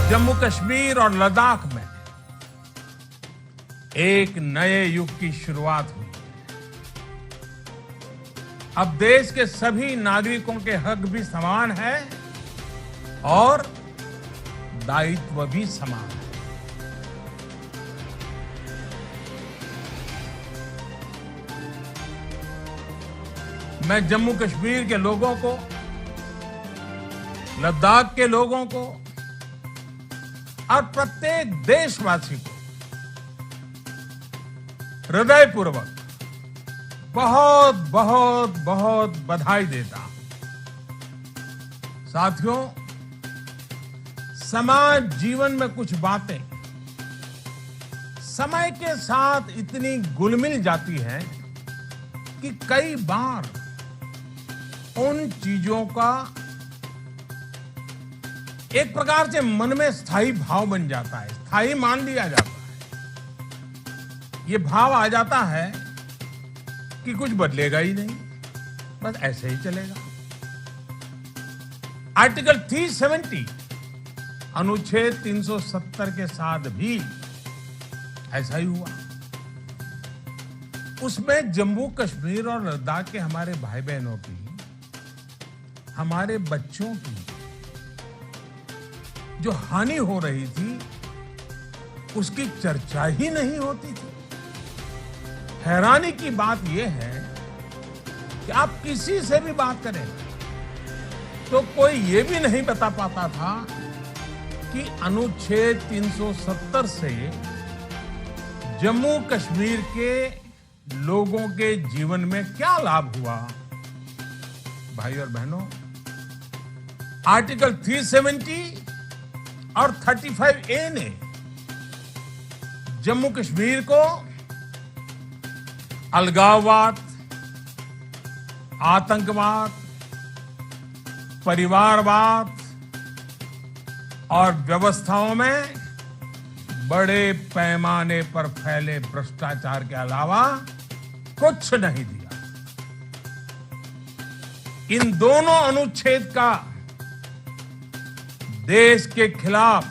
जम्मू कश्मीर और लद्दाख में एक नए युग की शुरुआत हुई। अब देश के सभी नागरिकों के हक भी समान है और दायित्व भी समान है। मैं जम्मू कश्मीर के लोगों को, लद्दाख के लोगों को और प्रत्येक देशवासी को हृदयपूर्वक बहुत बहुत बहुत बधाई देता हूं। साथियों, समाज जीवन में कुछ बातें समय के साथ इतनी घुल-मिल जाती हैं कि कई बार उन चीजों का एक प्रकार से मन में स्थायी भाव बन जाता है, स्थायी मान लिया जाता है। ये भाव आ जाता है कि कुछ बदलेगा ही नहीं, बस ऐसे ही चलेगा। आर्टिकल 370 अनुच्छेद 370 के साथ भी ऐसा ही हुआ। उसमें जम्मू कश्मीर और लद्दाख के हमारे भाई बहनों की, हमारे बच्चों की जो हानि हो रही थी उसकी चर्चा ही नहीं होती थी। हैरानी की बात यह है कि आप किसी से भी बात करें तो कोई ये भी नहीं बता पाता था कि अनुच्छेद 370 से जम्मू कश्मीर के लोगों के जीवन में क्या लाभ हुआ। भाई और बहनों, आर्टिकल 370 और 35A ने जम्मू कश्मीर को अलगाववाद, आतंकवाद, परिवारवाद और व्यवस्थाओं में बड़े पैमाने पर फैले भ्रष्टाचार के अलावा कुछ नहीं दिया। इन दोनों अनुच्छेद का देश के खिलाफ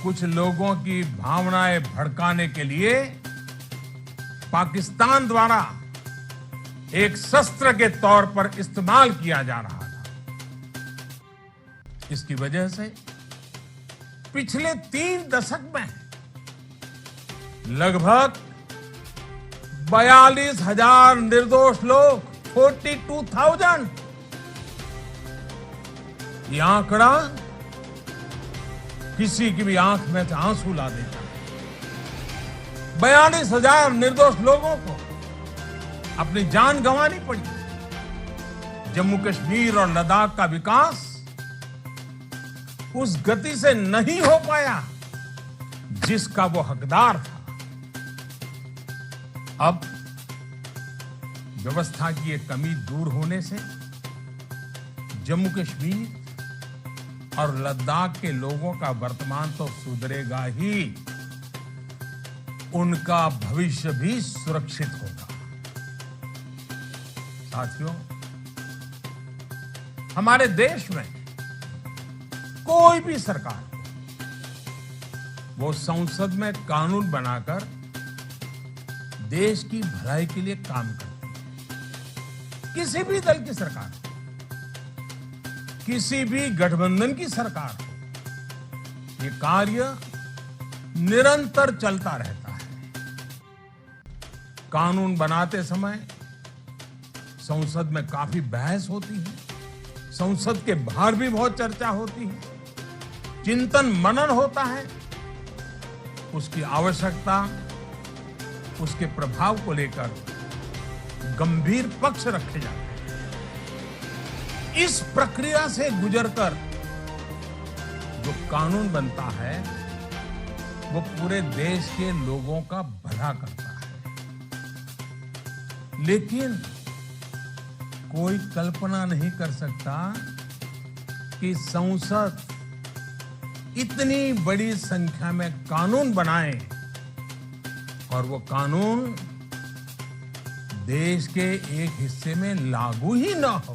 कुछ लोगों की भावनाएं भड़काने के लिए पाकिस्तान द्वारा एक शस्त्र के तौर पर इस्तेमाल किया जा रहा था। इसकी वजह से पिछले 3 दशक में लगभग 42,000 निर्दोष लोग, 42,000, ये आंकड़ा किसी की भी आंख में से आंसू ला देता है। 42,000 निर्दोष लोगों को अपनी जान गंवानी पड़ी। जम्मू कश्मीर और लद्दाख का विकास उस गति से नहीं हो पाया जिसका वो हकदार था। अब व्यवस्था की एक कमी दूर होने से जम्मू कश्मीर और लद्दाख के लोगों का वर्तमान तो सुधरेगा ही, उनका भविष्य भी सुरक्षित होगा। साथियों, हमारे देश में कोई भी सरकार वो संसद में कानून बनाकर देश की भलाई के लिए काम करती है। किसी भी दल की सरकार, किसी भी गठबंधन की सरकार, ये कार्य निरंतर चलता रहता है। कानून बनाते समय संसद में काफी बहस होती है, संसद के बाहर भी बहुत चर्चा होती है, चिंतन मनन होता है, उसकी आवश्यकता, उसके प्रभाव को लेकर गंभीर पक्ष रखे जाते हैं। इस प्रक्रिया से गुजरकर जो कानून बनता है वो पूरे देश के लोगों का भला करता है। लेकिन कोई कल्पना नहीं कर सकता कि संसद इतनी बड़ी संख्या में कानून बनाए और वो कानून देश के एक हिस्से में लागू ही ना हो।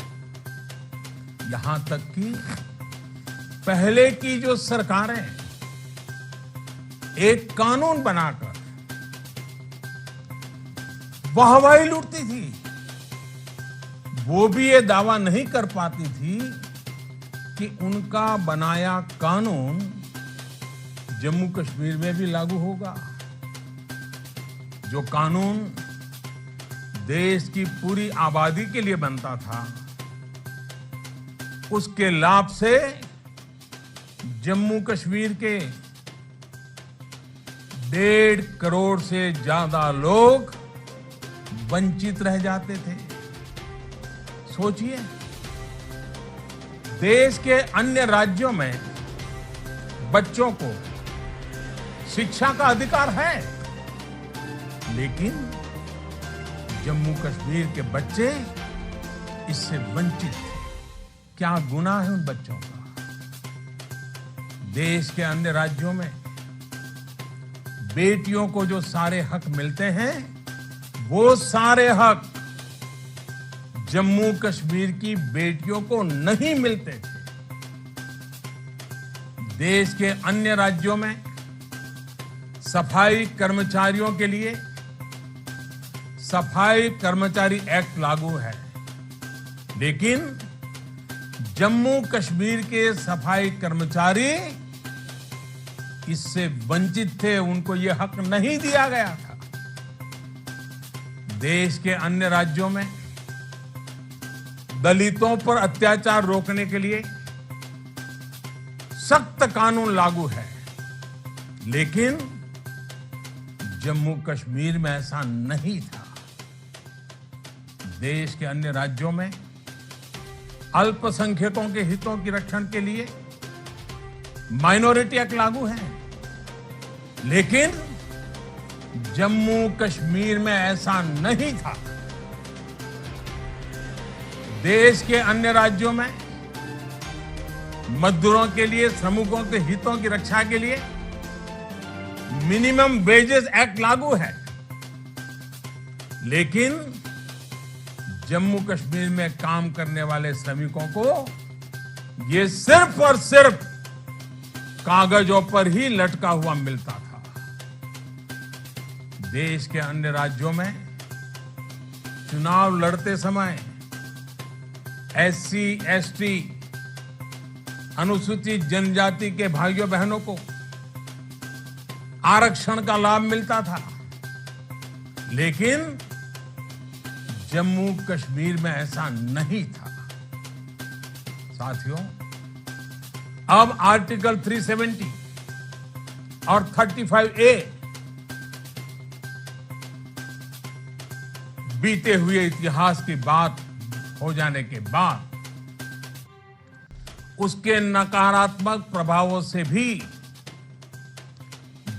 यहां तक कि पहले की जो सरकारें एक कानून बनाकर वाहवाही लूटती थी, वो भी ये दावा नहीं कर पाती थी कि उनका बनाया कानून जम्मू कश्मीर में भी लागू होगा। जो कानून देश की पूरी आबादी के लिए बनता था, उसके लाभ से जम्मू कश्मीर के 1.5 करोड़ से ज्यादा लोग वंचित रह जाते थे। सोचिए, देश के अन्य राज्यों में बच्चों को शिक्षा का अधिकार है, लेकिन जम्मू कश्मीर के बच्चे इससे वंचित थे। क्या गुनाह है उन बच्चों का? देश के अन्य राज्यों में बेटियों को जो सारे हक मिलते हैं, वो सारे हक जम्मू कश्मीर की बेटियों को नहीं मिलते थे। देश के अन्य राज्यों में सफाई कर्मचारियों के लिए सफाई कर्मचारी एक्ट लागू है, लेकिन जम्मू कश्मीर के सफाई कर्मचारी इससे वंचित थे, उनको यह हक नहीं दिया गया था। देश के अन्य राज्यों में दलितों पर अत्याचार रोकने के लिए सख्त कानून लागू है, लेकिन जम्मू कश्मीर में ऐसा नहीं था। देश के अन्य राज्यों में अल्पसंख्यकों के हितों की रक्षण के लिए माइनॉरिटी एक्ट लागू है, लेकिन जम्मू कश्मीर में ऐसा नहीं था। देश के अन्य राज्यों में मजदूरों के लिए, श्रमिकों के हितों की रक्षा के लिए मिनिमम वेजेस एक्ट लागू है, लेकिन जम्मू कश्मीर में काम करने वाले श्रमिकों को ये सिर्फ और सिर्फ कागजों पर ही लटका हुआ मिलता था। देश के अन्य राज्यों में चुनाव लड़ते समय एससी, एसटी, अनुसूचित जनजाति के भाइयों बहनों को आरक्षण का लाभ मिलता था, लेकिन जम्मू कश्मीर में ऐसा नहीं था। साथियों, अब आर्टिकल 370 और 35A बीते हुए इतिहास की बात हो जाने के बाद उसके नकारात्मक प्रभावों से भी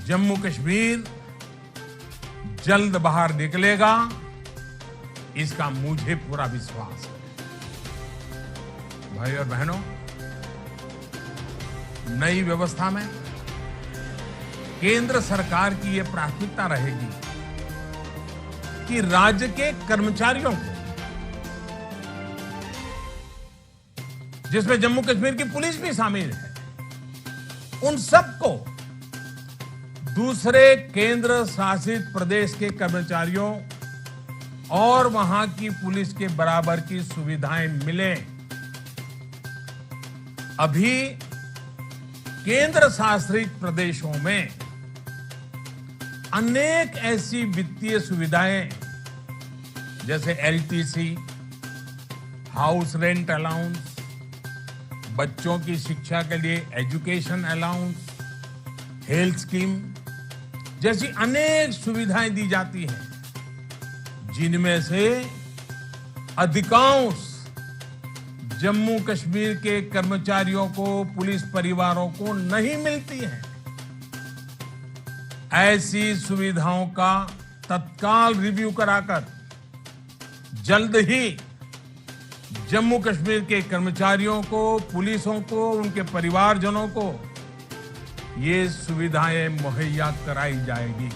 जम्मू कश्मीर जल्द बाहर निकलेगा, इसका मुझे पूरा विश्वास है। भाई और बहनों, नई व्यवस्था में केंद्र सरकार की यह प्राथमिकता रहेगी कि राज्य के कर्मचारियों को, जिसमें जम्मू कश्मीर की पुलिस भी शामिल है, उन सबको दूसरे केंद्र शासित प्रदेश के कर्मचारियों और वहां की पुलिस के बराबर की सुविधाएं मिले। अभी केंद्र शासित प्रदेशों में अनेक ऐसी वित्तीय सुविधाएं जैसे एलटीसी, हाउस रेंट अलाउंस, बच्चों की शिक्षा के लिए एजुकेशन अलाउंस, हेल्थ स्कीम जैसी अनेक सुविधाएं दी जाती हैं, जिनमें से अधिकांश जम्मू कश्मीर के कर्मचारियों को, पुलिस परिवारों को नहीं मिलती हैं। ऐसी सुविधाओं का तत्काल रिव्यू कराकर जल्द ही जम्मू कश्मीर के कर्मचारियों को, पुलिसों को, उनके परिवारजनों को ये सुविधाएं मुहैया कराई जाएगी।